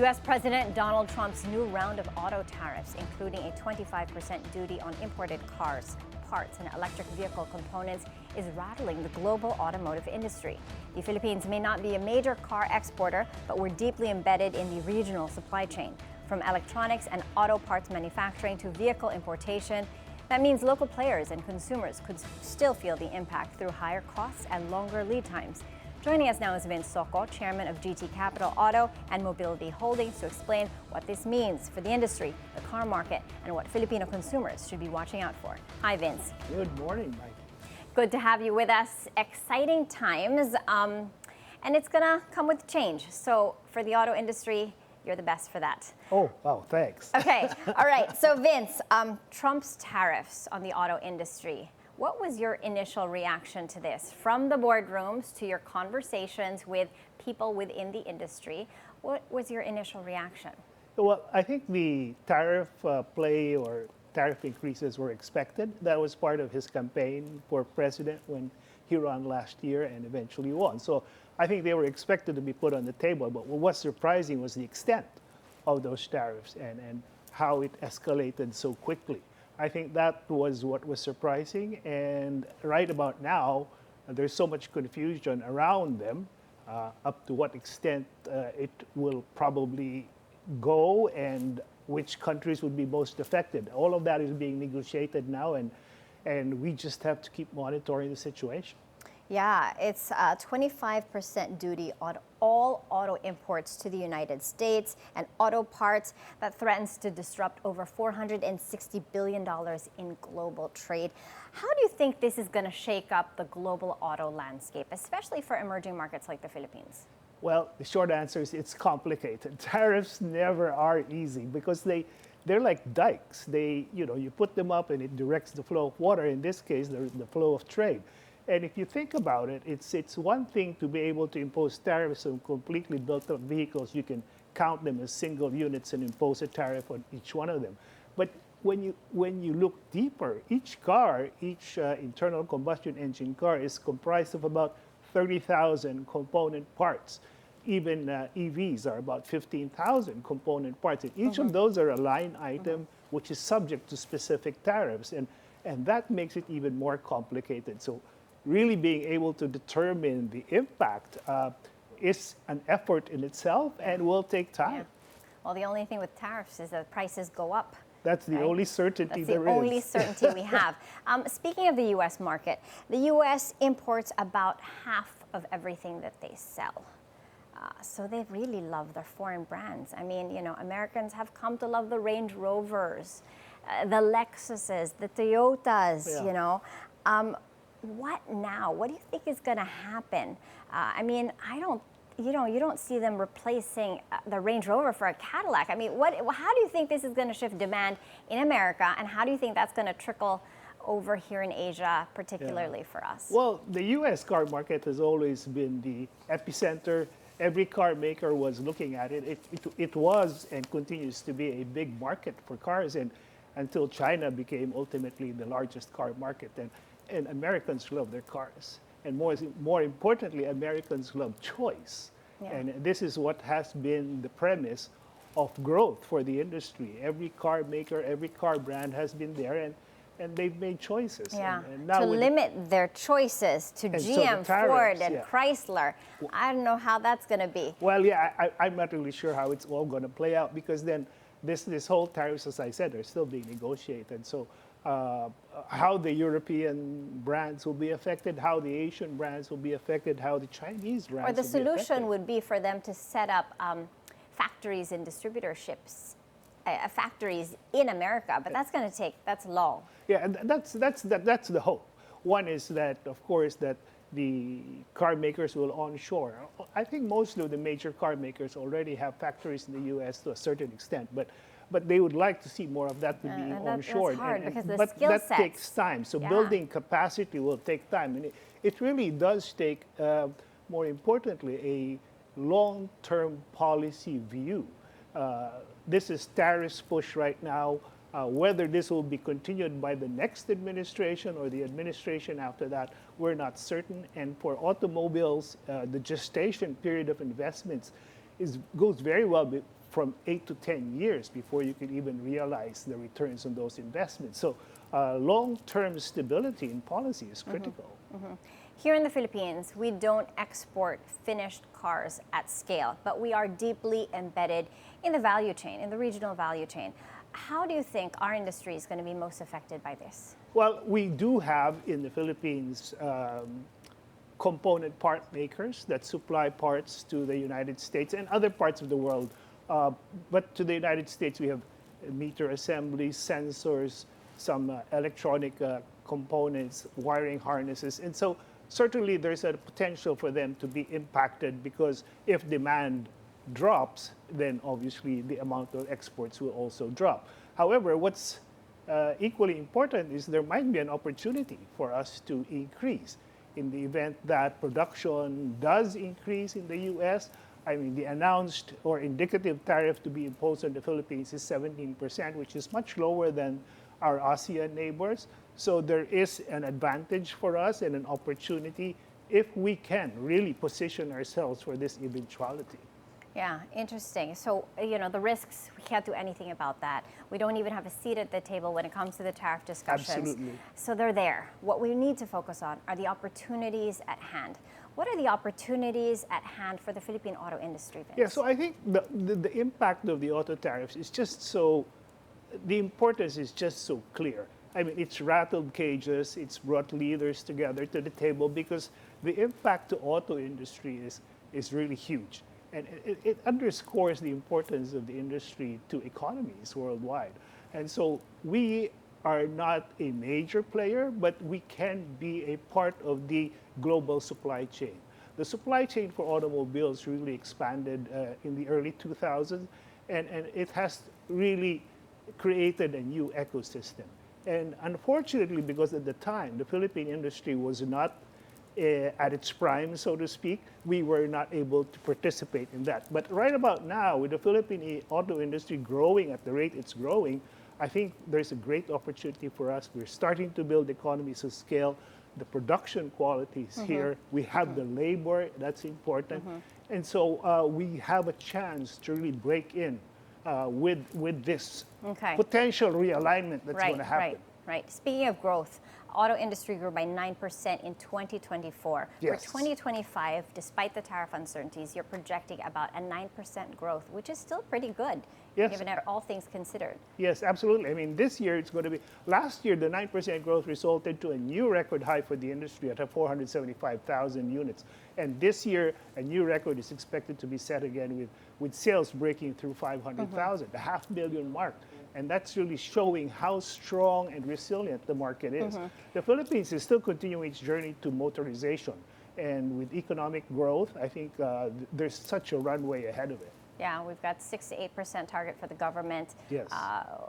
U.S. President Donald Trump's new round of auto tariffs, including a 25% duty on imported cars, parts, and electric vehicle components, is rattling the global automotive industry. The Philippines may not be a major car exporter, but we're deeply embedded in the regional supply chain. From electronics and auto parts manufacturing to vehicle importation, that means local players and consumers could still feel the impact through higher costs and longer lead times. Joining us now is Vince Socco, chairman of GT Capital Auto and Mobility Holdings, to explain what this means for the industry, the car market, and what Filipino consumers should be watching out for. Hi, Vince. Good morning, Mike. Good to have you with us. Exciting times, and it's going to come with change. So for the auto industry, you're the best for that. Oh, wow, thanks. Okay, all right. So Vince, Trump's tariffs on the auto industry. What was your initial reaction to this? From the boardrooms to your conversations with people within the industry, what was your initial reaction? Well, I think the tariff play or tariff increases were expected. That was part of his campaign for president when he ran last year and eventually won. So I think they were expected to be put on the table. But what was surprising was the extent of those tariffs and how it escalated so quickly. I think that was what was surprising, and right about now, there's so much confusion around them, up to what extent it will probably go and which countries would be most affected. All of that is being negotiated now, and we just have to keep monitoring the situation. Yeah, it's a 25% duty on all auto imports to the United States and auto parts that threatens to disrupt over $460 billion in global trade. How do you think this is going to shake up the global auto landscape, especially for emerging markets like the Philippines? Well, the short answer is it's complicated. Tariffs never are easy because they're like dikes. You put them up and it directs the flow of water. In this case, the flow of trade. And if you think about it, it's one thing to be able to impose tariffs on completely built-up vehicles. You can count them as single units and impose a tariff on each one of them. But when you look deeper, each internal combustion engine car is comprised of about 30,000 component parts. Even EVs are about 15,000 component parts. And each of those are a line item which is subject to specific tariffs. And that makes it even more complicated. So really being able to determine the impact is an effort in itself and will take time. Yeah. Well, the only thing with tariffs is that prices go up. That's the only certainty there is. That's the only certainty we have. Speaking of the U.S. market, the U.S. imports about half of everything that they sell. So they really love their foreign brands. I mean, Americans have come to love the Range Rovers, the Lexuses, the Toyotas, What now? What do you think is going to happen? I mean, you don't see them replacing the Range Rover for a Cadillac. I mean, how do you think this is going to shift demand in America, and how do you think that's going to trickle over here in Asia, particularly for us? Well, the U.S. car market has always been the epicenter. Every car maker was looking at it. It was and continues to be a big market for cars, and until China became ultimately the largest car market. And Americans love their cars. And more importantly, Americans love choice. Yeah. And this is what has been the premise of growth for the industry. Every car maker, every car brand has been there, and they've made choices. Yeah. And now to limit their choices to GM, Ford, and Chrysler. I don't know how that's going to be. Well, yeah, I'm not really sure how it's all going to play out, because then this whole tariffs, as I said, are still being negotiated. So how the European brands will be affected, how the Asian brands will be affected, how the Chinese brands will be affected. Or the solution would be for them to set up factories and distributorships, factories in America, but that's long. Yeah, and that's the hope. One is that, of course, that the car makers will onshore. I think most of the major car makers already have factories in the U.S. to a certain extent, but they would like to see more of that to be onshore. That's hard because the but skill that sets takes time. So building capacity will take time, and it really does take, more importantly, a long-term policy view. This is tariffs push right now. Whether this will be continued by the next administration or the administration after that, we're not certain. And for automobiles, the gestation period of investments goes very well from 8 to 10 years before you can even realize the returns on those investments. So long-term stability in policy is critical. Here in the Philippines, we don't export finished cars at scale, but we are deeply embedded in the value chain, in the regional value chain. How do you think our industry is going to be most affected by this? Well, we do have in the Philippines component part makers that supply parts to the United States and other parts of the world. But to the United States, we have meter assemblies, sensors, some electronic components, wiring harnesses. And so certainly there's a potential for them to be impacted because if demand drops, then obviously the amount of exports will also drop. However, what's equally important is there might be an opportunity for us to increase in the event that production does increase in the U.S. I mean, the announced or indicative tariff to be imposed on the Philippines is 17%, which is much lower than our ASEAN neighbors. So there is an advantage for us and an opportunity if we can really position ourselves for this eventuality. Yeah, interesting. So, the risks, we can't do anything about that. We don't even have a seat at the table when it comes to the tariff discussions. Absolutely. So they're there. What we need to focus on are the opportunities at hand. What are the opportunities at hand for the Philippine auto industry, Vince? Yeah, so I think the impact of the auto tariffs is just so, the importance is just so clear. I mean, it's rattled cages, it's brought leaders together to the table because the impact to auto industry is really huge. And it underscores the importance of the industry to economies worldwide. And so we are not a major player, but we can be a part of the global supply chain. The supply chain for automobiles really expanded in the early 2000s, and it has really created a new ecosystem. And unfortunately, because at the time, the Philippine industry was not at its prime, so to speak, we were not able to participate in that. But right about now, with the Philippine auto industry growing at the rate it's growing, I think there's a great opportunity for us. We're starting to build economies of scale. The production quality is here. We have the labor, that's important. And so we have a chance to really break in with this potential realignment that's going to happen. Right. Speaking of growth, auto industry grew by 9% in 2024. Yes. For 2025, despite the tariff uncertainties, you're projecting about a 9% growth, which is still pretty good, given all things considered. Yes, absolutely. I mean, this year it's going to be, last year the 9% growth resulted to a new record high for the industry at 475,000 units. And this year, a new record is expected to be set again with sales breaking through 500,000, the 500,000 mark. And that's really showing how strong and resilient the market is. The Philippines is still continuing its journey to motorization. And with economic growth, I think there's such a runway ahead of it. Yeah, we've got 6 to 8% target for the government. Yes.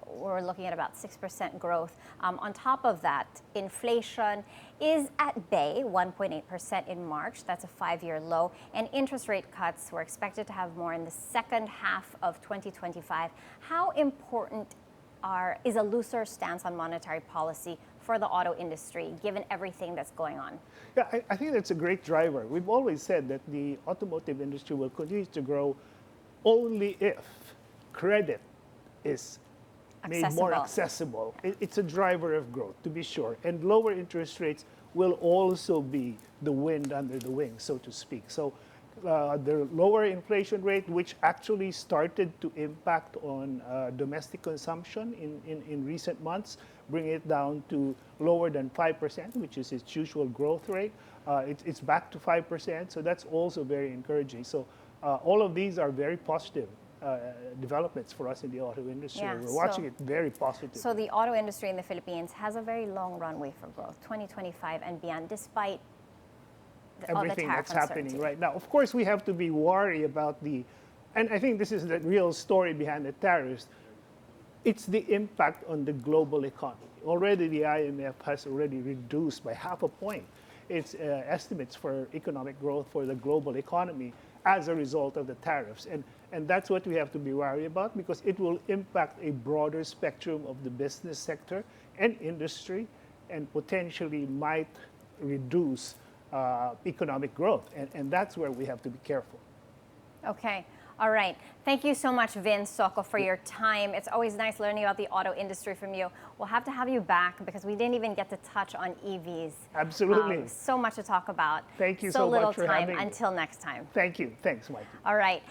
We're looking at about 6% growth. On top of that, inflation is at bay, 1.8% in March. That's a 5-year low. And interest rate cuts, we're expected to have more in the second half of 2025. How important is a looser stance on monetary policy for the auto industry, given everything that's going on? Yeah, I think that's a great driver. We've always said that the automotive industry will continue to grow only if credit is made more accessible. It's a driver of growth, to be sure. And lower interest rates will also be the wind under the wings, so to speak. So the lower inflation rate, which actually started to impact on domestic consumption in recent months, bring it down to lower than 5%, which is its usual growth rate. It's back to 5%, so that's also very encouraging. So all of these are very positive developments for us in the auto industry. Yeah, we're watching it very positively. So the auto industry in the Philippines has a very long runway for growth, 2025 and beyond, despite everything that's happening right now. Of course, we have to be worried about and I think this is the real story behind the tariffs. It's the impact on the global economy. Already the IMF has already reduced by half a point its estimates for economic growth for the global economy as a result of the tariffs. And that's what we have to be worried about because it will impact a broader spectrum of the business sector and industry and potentially might reduce economic growth. And that's where we have to be careful. Okay. All right. Thank you so much, Vince Socco, for your time. It's always nice learning about the auto industry from you. We'll have to have you back because we didn't even get to touch on EVs. Absolutely. So much to talk about. Thank you so so little much for time. having me. Until next time. Thank you. Thanks, Mikey. All right.